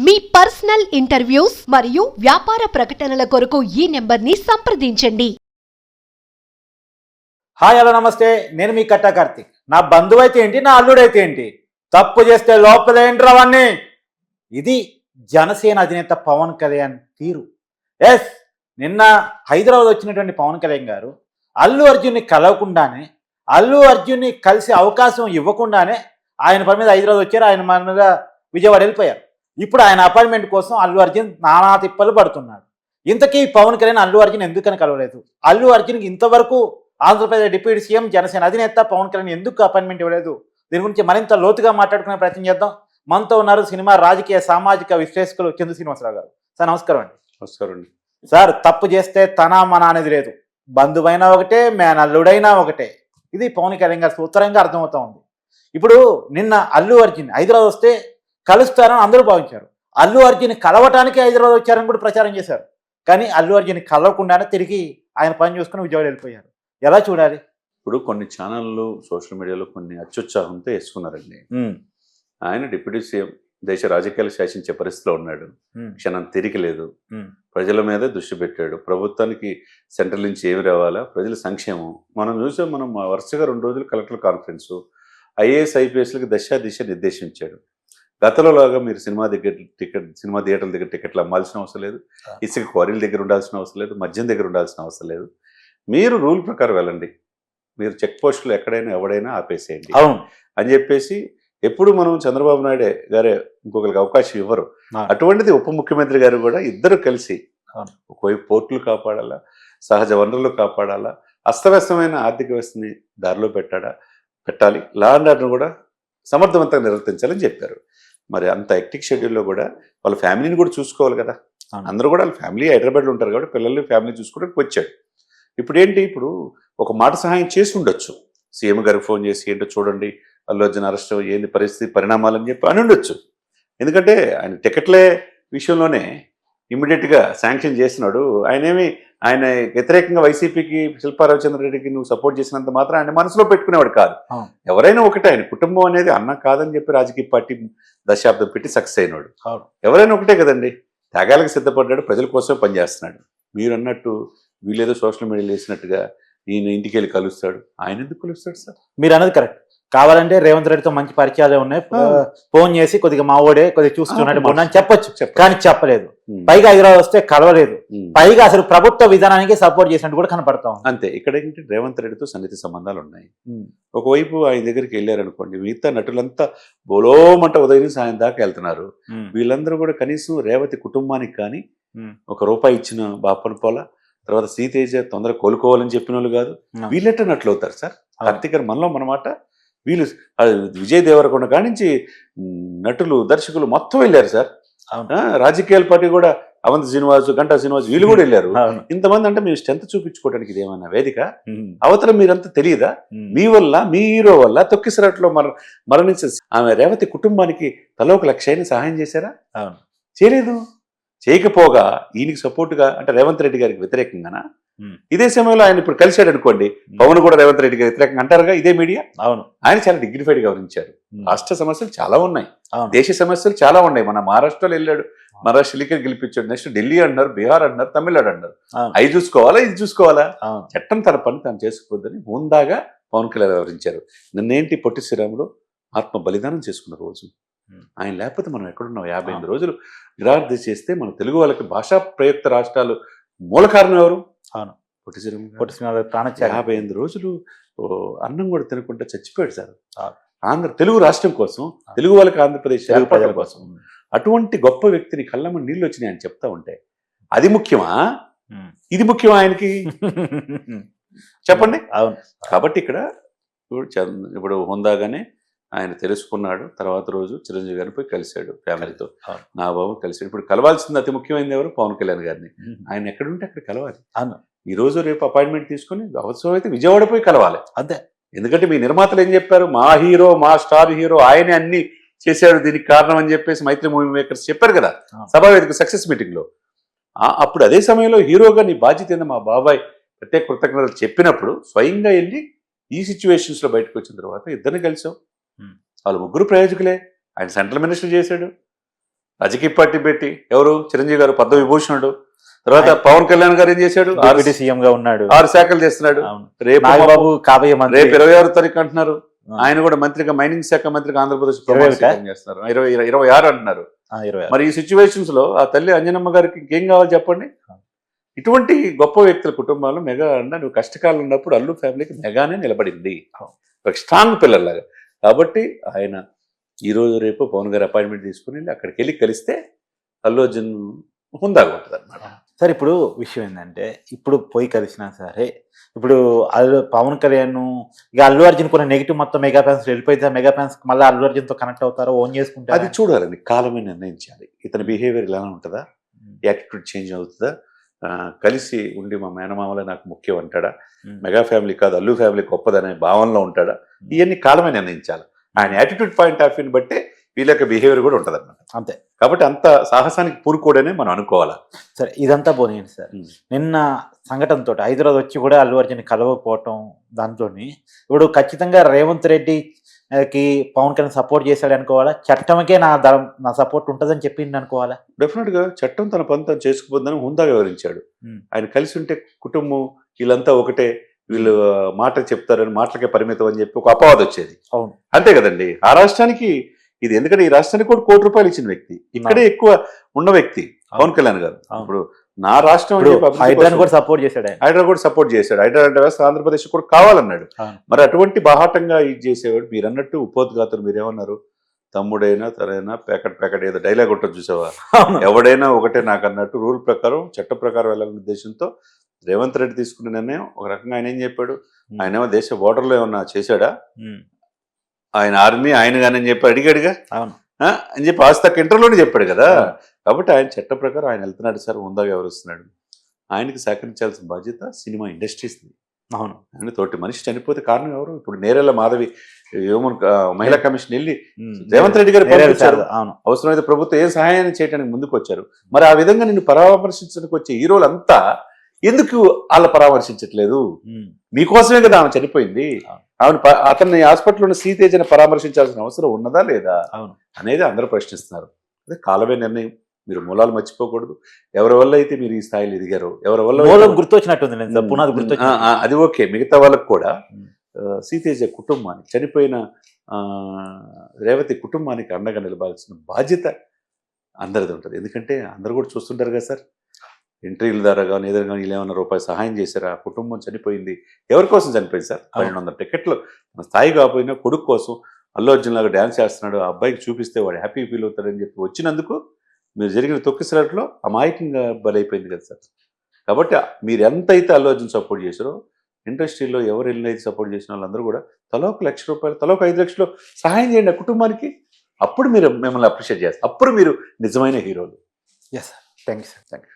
మీ personal interviews మరియు వ్యాపార ప్రకటనల కొరకు ఈ నెంబర్ని సంప్రదించండి. హాయ్ హలో నమస్తే, నేను మీ కట్టా కార్తీక్. నా బంధువు అయితే ఏంటి, నా అల్లుడైతే ఏంటి, తప్పు చేస్తే లోపలేంట్రా అవన్నీ. ఇది జనసేన అధినేత పవన్ కళ్యాణ్ తీరు. ఎస్, నిన్న హైదరాబాద్ వచ్చినటువంటి పవన్ కళ్యాణ్ గారు అల్లు అర్జున్ని కలవకుండానే, అల్లు అర్జున్ని కలిసి అవకాశం ఇవ్వకుండానే ఆయన పని మీద హైదరాబాద్ వచ్చారు. ఆయన మీద విజయవాడ వెళ్ళిపోయారు. ఇప్పుడు ఆయన అపాయింట్మెంట్ కోసం అల్లు అర్జున్ నానా తిప్పలు పడుతున్నాడు. ఇంతకీ పవన్ కళ్యాణ్ అల్లు అర్జున్ ఎందుకని కలవలేదు? అల్లు అర్జున్కి ఇంతవరకు ఆంధ్రప్రదేశ్ డిప్యూటీ సీఎం జనసేన అధినేత పవన్ కళ్యాణ్ ఎందుకు అపాయింట్మెంట్ ఇవ్వలేదు? దీని గురించి మరింత లోతుగా మాట్లాడుకునే ప్రయత్నం చేద్దాం. మనతో ఉన్నారు సినిమా, రాజకీయ, సామాజిక విశ్లేషకులు చందు శ్రీనివాసరావు గారు. సార్ నమస్కారం అండి. నమస్కారం అండి. సార్, తప్పు చేస్తే తన మన అనేది లేదు, బంధువైనా ఒకటే, మేనల్లుడైనా ఒకటే. ఇది పవన్ కళ్యాణ్ గారు సూత్రంగా అర్థమవుతా ఉంది. ఇప్పుడు నిన్న అల్లు అర్జున్ హైదరాబాద్ వస్తే కలుస్తారని అందరూ భావించారు. అల్లు అర్జున్ కలవటానికి హైదరాబాద్ వచ్చారని కూడా ప్రచారం చేశారు. కానీ అల్లు అర్జున్ కలవకుండానే తిరిగి ఆయన పని చూసుకుని విజయవాడ వెళ్ళిపోయారు. ఎలా చూడాలి? ఇప్పుడు కొన్ని ఛానళ్ళు సోషల్ మీడియాలో కొన్ని అత్యుత్సాహంతో వేసుకున్నారండి. ఆయన డిప్యూటీ సీఎం, దేశ రాజకీయాలు శాసించే పరిస్థితిలో ఉన్నాడు. క్షణం తిరిగి లేదు. ప్రజల మీద దృష్టి పెట్టాడు. ప్రభుత్వానికి సెంట్రల్ నుంచి ఏమి రావాలా, ప్రజల సంక్షేమం. మనం చూసాం. మనం వరుసగా 2 రోజులు కలెక్టర్ కాన్ఫరెన్స్, ఐఏఎస్ ఐపీఎస్లకు దశ దిశ నిర్దేశించాడు. గతంలో లాగా మీరు సినిమా థియేటర్ల దగ్గర టికెట్లు అమ్మాల్సిన అవసరం లేదు, ఇసుక క్వారీల దగ్గర ఉండాల్సిన అవసరం లేదు, మద్యం దగ్గర ఉండాల్సిన అవసరం లేదు. మీరు రూల్ ప్రకారం వెళ్ళండి, మీరు చెక్ పోస్టులు ఎక్కడైనా ఎవడైనా ఆపేసేయండి అని చెప్పేసి. ఎప్పుడు మనం చంద్రబాబు నాయుడు గారే ఇంకొకరికి అవకాశం ఇవ్వరు. అటువంటిది ఉప ముఖ్యమంత్రి గారు కూడా ఇద్దరు కలిసి ఒకవైపు పోర్టులు కాపాడాలా, సహజ వనరులు కాపాడాలా, అస్తవ్యస్తమైన ఆర్థిక వ్యవస్థని దారిలో పెట్టాలి, లా అండ్ ఆర్డర్ కూడా సమర్థవంతంగా నిర్వర్తించాలని చెప్పారు. మరి అంత హెక్టిక్ షెడ్యూల్లో కూడా వాళ్ళ ఫ్యామిలీని కూడా చూసుకోవాలి కదా. అందరూ కూడా వాళ్ళ ఫ్యామిలీ హైదరాబాద్లో ఉంటారు కాబట్టి పిల్లల్ని ఫ్యామిలీ చూసుకోవడానికి వచ్చాడు. ఇప్పుడు ఏంటి, ఇప్పుడు ఒక మాట సహాయం చేసి ఉండొచ్చు. సీఎం గారికి ఫోన్ చేసి ఏంటో చూడండి, అల్లు అర్జున్ అరెస్ట్ ఏంది పరిస్థితి, పరిణామాలని చెప్పి అని ఉండొచ్చు. ఎందుకంటే ఆయన టికెట్లే విషయంలోనే ఇమ్మీడియట్గా శాంక్షన్ చేసినాడు. ఆయన వ్యతిరేకంగా వైసీపీకి, శిల్పా రవిచంద్రారెడ్డికి నువ్వు సపోర్ట్ చేసినంత మాత్రం ఆయన మనసులో పెట్టుకునేవాడు కాదు. ఎవరైనా ఒకటే, ఆయన కుటుంబం అనేది అన్న కాదని చెప్పి రాజకీయ పార్టీ దశాబ్దం పెట్టి సక్సెస్ అయినాడు. ఎవరైనా ఒకటే కదండి. త్యాగాలకు సిద్ధపడ్డాడు, ప్రజల కోసమే పనిచేస్తున్నాడు. మీరు అన్నట్టు వీళ్ళేదో సోషల్ మీడియాలో వేసినట్టుగా ఈయన ఇంటికి వెళ్ళి కలుస్తాడు. ఆయన ఎందుకు కలుస్తాడు సార్? మీరు అన్నది కరెక్ట్. కావాలంటే రేవంత్ రెడ్డితో మంచి పరిచయాలే ఉన్నాయి, ఫోన్ చేసి కొద్దిగా మావోడే కొద్దిగా చూస్తున్నాడు అని చెప్పొచ్చు, కానీ చెప్పలేదు. పైగా హైదరాబాద్ వస్తే కలవలేదు. పైగా అసలు ప్రభుత్వ విధానానికి సపోర్ట్ చేసినట్టు కూడా కనపడతాం. అంతే. ఇక్కడ ఏంటంటే రేవంత్ రెడ్డితో సన్నిహిత సంబంధాలు ఉన్నాయి. ఒకవైపు ఆయన దగ్గరికి వెళ్ళారనుకోండి, మిగతా నటులంతా బోలోమంట ఉదయం నుంచి ఆయన దాకా వెళ్తున్నారు. వీళ్ళందరూ కూడా కనీసం రేవతి కుటుంబానికి కానీ ₹1 ఇచ్చిన బాపను పోలా, తర్వాత శ్రీతేజ తొందరగా కోలుకోవాలని చెప్పిన వాళ్ళు కాదు. వీళ్ళెట్ట నట్లు అవుతారు సార్? కార్తీక్ గారు మనలో మనమాట. వీళ్ళు విజయ్ దేవరకొండ కాడి నుంచి నటులు, దర్శకులు మొత్తం వెళ్ళారు సార్. రాజకీయాల పార్టీ కూడా అవంతి శ్రీనివాస్, గంటా శ్రీనివాస్ వీళ్ళు కూడా వెళ్ళారు. ఇంతమంది అంటే మేము స్ట్రెంత్ చూపించుకోవడానికి ఇది ఏమన్నా వేదిక? అవతల మీరంతా తెలియదా? మీ వల్ల, మీ హీరో వల్ల తొక్కిసరట్లో మరణించే ఆమె రేవతి కుటుంబానికి తలో 1,00,000 సహాయం చేశారా? చేయలేదు. చేయకపోగా ఈయనకి సపోర్టుగా, అంటే రేవంత్ రెడ్డి గారికి వ్యతిరేకంగానా? ఇదే సమయంలో ఆయన ఇప్పుడు కలిశాడు అనుకోండి, పవన్ కూడా రేవంత్ రెడ్డికి వ్యతిరేకంగా అంటారుగా ఇదే మీడియా. అవును, ఆయన చాలా డిగ్నిఫైడ్ గా వివరించారు. రాష్ట్ర సమస్యలు చాలా ఉన్నాయి, దేశ సమస్యలు చాలా ఉన్నాయి. మన మహారాష్ట్రలో వెళ్ళాడు, మహారాష్ట్ర లీకర్ గెలిపించాడు. నెక్స్ట్ ఢిల్లీ అంటున్నారు, బీహార్ అంటున్నారు, తమిళనాడు అంటున్నారు. అవి చూసుకోవాలా, ఇది చూసుకోవాలా? చట్టం తన పని తాను చేసుకోవద్దని హుందాగా పవన్ కళ్యాణ్ వివరించారు. నిన్నేంటి పొట్టి శ్రీరాములు ఆత్మ బలిదానం చేసుకున్న రోజు. ఆయన లేకపోతే మనం ఎక్కడున్నాం? 58 రోజులు నిరాహార చేస్తే మన తెలుగు వాళ్ళకి భాషా ప్రయుక్త రాష్ట్రాలు మూల కారణం ఎవరు? పొట్టి శ్రీరాములు. 58 రోజులు అన్నం కూడా తినకుండా చచ్చిపోయాడు సార్. తెలుగు రాష్ట్రం కోసం, తెలుగు వాళ్ళకి ఆంధ్రప్రదేశ్ ప్రజల కోసం. అటువంటి గొప్ప వ్యక్తిని కళ్ళమ్మ నీళ్ళు వచ్చినాయి అని చెప్తా ఉంటే అది ముఖ్యమా, ఇది ముఖ్యమా ఆయనకి? చెప్పండి. కాబట్టి ఇక్కడ ఇప్పుడు హుందాగానే ఆయన తెలుసుకున్నాడు. తర్వాత రోజు చిరంజీవి గారిని పోయి కలిశాడు ఫ్యామిలీతో, నా బాబు కలిశాడు. ఇప్పుడు కలవాల్సింది అతి ముఖ్యమైనది ఎవరు? పవన్ కళ్యాణ్ గారిని. ఆయన ఎక్కడుంటే అక్కడ కలవాలి. ఈ రోజు రేపు అపాయింట్మెంట్ తీసుకుని అవసరం అయితే విజయవాడ పోయి కలవాలి. అంతే. ఎందుకంటే మీ నిర్మాతలు ఏం చెప్పారు? మా హీరో, మా స్టార్ హీరో ఆయనే అన్ని చేశాడు, దీనికి కారణం అని చెప్పేసి మైత్రి మూవీ మేకర్స్ చెప్పారు కదా సభావేదిక సక్సెస్ మీటింగ్ లో. అప్పుడు అదే సమయంలో హీరోగా నీ బాధ్యత ఏందో మా బాబాయ్ ప్రత్యేక కృతజ్ఞతలు చెప్పినప్పుడు స్వయంగా వెళ్ళి ఈ సిచ్యువేషన్స్ లో బయటకు వచ్చిన తర్వాత ఇద్దరిని కలిసాం. వాళ్ళు ముగ్గురు ప్రయోజకులే. ఆయన సెంట్రల్ మినిస్టర్ చేశాడు, రాజకీయ పార్టీ పెట్టి ఎవరు చిరంజీవి గారు పద్మవిభూషణుడు, తర్వాత పవన్ కళ్యాణ్ గారు ఏం చేశాడు, డిప్యూటీ సీఎం గా ఉన్నాడు. 6 శాఖలు చేస్తున్నాడు. అవును. రేపు నాగబాబు కాబోయే మంత్రి. రేపు 26వ తారీఖు అంటున్నారు. ఆయన కూడా మంత్రిగా, మైనింగ్ శాఖ మంత్రిగా ఆంధ్రప్రదేశ్ చేస్తున్నారు. 26 అంటున్నారు. 26. మరి ఈ సిచ్యువేషన్స్ లో ఆ తల్లి అంజనమ్మ గారికి ఇంకేం కావాలి చెప్పండి? ఇటువంటి గొప్ప వ్యక్తుల కుటుంబాలు మెగా అండ నువ్వు కష్టకాలం ఉన్నప్పుడు అల్లు ఫ్యామిలీకి మెగానే నిలబడింది, ఒక స్ట్రాంగ్ పిల్లర్ లాగా. కాబట్టి ఆయన ఈ రోజు రేపు పవన్ గారు అపాయింట్మెంట్ తీసుకుని అక్కడికి వెళ్ళి కలిస్తే అల్లు అర్జున్ హుందాగా ఉంటుంది అన్నమాట. సార్ ఇప్పుడు విషయం ఏంటంటే, ఇప్పుడు పోయి కలిసినా సరే, ఇప్పుడు పవన్ కళ్యాణ్ ఇక అల్లు అర్జున్ కొన్ని నెగిటివ్ మొత్తం మెగా ఫ్యాన్స్ వెళ్ళిపోతే మెగా ఫ్యాన్స్ మళ్ళీ అల్లు అర్జున్ తో కనెక్ట్ అవుతారో, ఓన్ చేసుకుంటారు. అది చూడాలండి, కాలమే నిర్ణయించాలి. ఇతని బిహేవియర్ ఎలా ఉంటుందా, యాటిట్యూడ్ చేంజ్ అవుతుందా, కలిసి ఉండి మా మేనమామలే నాకు ముఖ్యం అంటాడా, మెగా ఫ్యామిలీ కాదు అల్లు ఫ్యామిలీ గొప్పదనే భావనలో ఉంటాడా, ఇవన్నీ కాలమే నిర్ణయించాలి. ఆయన యాటిట్యూడ్ పాయింట్ ఆఫ్ వ్యూని బట్టే వీళ్ళ యొక్క బిహేవియర్ కూడా ఉంటుంది అన్నమాట. అంతే. కాబట్టి అంత సాహసానికి పూరుకోడనే మనం అనుకోవాలా. సరే, ఇదంతా పోనీయండి సార్. నిన్న సంఘటనతో హైదరాబాద్ వచ్చి కూడా అల్లు అర్జున్ కలవకపోవటం, దాంతో ఇప్పుడు ఖచ్చితంగా రేవంత్ రెడ్డికి పవన్ కళ్యాణ్ సపోర్ట్ చేశాడు అనుకోవాలా, చట్టంకే నా సపోర్ట్ ఉంటుందని చెప్పింది అనుకోవాలా? డెఫినెట్ గా చట్టం తన పని తను చేసుకుపోద్దని హుందాగా వివరించాడు. ఆయన కలిసి ఉంటే కుటుంబం వీళ్ళంతా ఒకటే, వీళ్ళు మాట చెప్తారని మాటలకే పరిమితం అని చెప్పి ఒక అపవాదం వచ్చేది. అవును, అంతే కదండి. ఆ రాష్ట్రానికి ఇది, ఎందుకంటే ఈ రాష్ట్రానికి కూడా ₹1 ఇచ్చిన వ్యక్తి, ఇక్కడే ఎక్కువ ఉన్న వ్యక్తి పవన్ కళ్యాణ్ గారు. ఇప్పుడు నా రాష్ట్రం హైదరాబాద్ కూడా సపోర్ట్ చేశాడు. హైదరాబాద్ కూడా సపోర్ట్ చేశాడు. హైదరాబాద్ వ్యవస్థ ఆంధ్రప్రదేశ్ కూడా కావాలన్నాడు. మరి అటువంటి బాహాటంగా ఇది చేసేవాడు. మీరు అన్నట్టు ఉపోద్ఘాతులు మీరేమన్నారు, తమ్ముడైనా తనైనా ప్యాకెట్ ఏదో డైలాగ్ ఉంటుంది చూసావా, ఎవడైనా ఒకటే నాకు అన్నట్టు రూల్ ప్రకారం చట్ట ప్రకారం వెళ్ళాలనే ఉద్దేశంతో రేవంత్ రెడ్డి తీసుకున్న నిర్ణయం. ఒక రకంగా ఆయన ఏం చెప్పాడు, ఆయన ఏమో దేశ బోర్డర్లో ఏమన్నా చేశాడా, ఆయన ఆర్మీ ఆయన కానీ చెప్పి అడిగాడుగా అని చెప్పి ఆస్తక్ ఇంటర్లోనే చెప్పాడు కదా. కాబట్టి ఆయన చట్ట ప్రకారం ఆయన వెళ్తున్నాడు సార్, హుందాగా ఎవరుస్తున్నాడు. ఆయనకి సహకరించాల్సిన బాధ్యత సినిమా ఇండస్ట్రీస్ది. అవును, ఆయన తోటి మనిషి చనిపోతే కారణం ఎవరు? ఇప్పుడు నేరేళ్ల మాధవి మహిళా కమిషన్ వెళ్ళి రేవంత్ రెడ్డి గారు పంపించారు. అవసరమైతే ప్రభుత్వం ఏ సహాయాన్ని చేయడానికి ముందుకు వచ్చారు. మరి ఆ విధంగా నిన్ను పరామర్శించడానికి వచ్చే హీరోలంతా ఎందుకు వాళ్ళ పరామర్శించట్లేదు? మీకోసమే కదా ఆమె చనిపోయింది. అతన్ని హాస్పిటల్లో ఉన్న శ్రీతేజని పరామర్శించాల్సిన అవసరం ఉన్నదా లేదా అనేది అందరూ ప్రశ్నిస్తున్నారు. అదే కాలమే నిర్ణయం. మీరు మూలాలు మర్చిపోకూడదు. ఎవరి వల్ల అయితే మీరు ఈ స్థాయిలో ఎదిగారో, ఎవరి వల్ల గుర్తొచ్చినట్టుంది, అది ఓకే. మిగతా వాళ్ళకు కూడా శ్రీతేజ కుటుంబానికి, చనిపోయిన రేవతి కుటుంబానికి అండగా నిలబాల్సిన బాధ్యత అందరిది ఉంటుంది. ఎందుకంటే అందరు కూడా చూస్తుంటారు కదా సార్, ఎంట్రీల ద్వారా కానీ ఏదైనా కానీ వీళ్ళు ఏమైనా రూపాయి సహాయం చేశారా, కుటుంబం చనిపోయింది, ఎవరి కోసం చనిపోయింది సార్? 1200 టికెట్లు మన స్థాయి కాకపోయినా కొడుకు కోసం అల్లు అర్జున్ లాగా డ్యాన్స్ చేస్తున్నాడు, ఆ అబ్బాయికి చూపిస్తే వాడు హ్యాపీ ఫీల్ అవుతాడని చెప్పి వచ్చినందుకు మీరు జరిగిన తొక్కిసలాట్లో అమాయకంగా బలైపోయింది కదా సార్. కాబట్టి మీరు ఎంతైతే అల్లు అర్జున్ సపోర్ట్ చేశారో, ఇండస్ట్రీలో ఎవరు ఎన్నైతే సపోర్ట్ చేసిన వాళ్ళందరూ కూడా తలో ₹1,00,000, తలో 5 లక్షలు సహాయం చేయండి ఆ కుటుంబానికి. అప్పుడు మీరు మిమ్మల్ని అప్రిషియేట్ చేస్తారు. అప్పుడు మీరు నిజమైన హీరోలు. Yes sir, thank you sir. Thank you.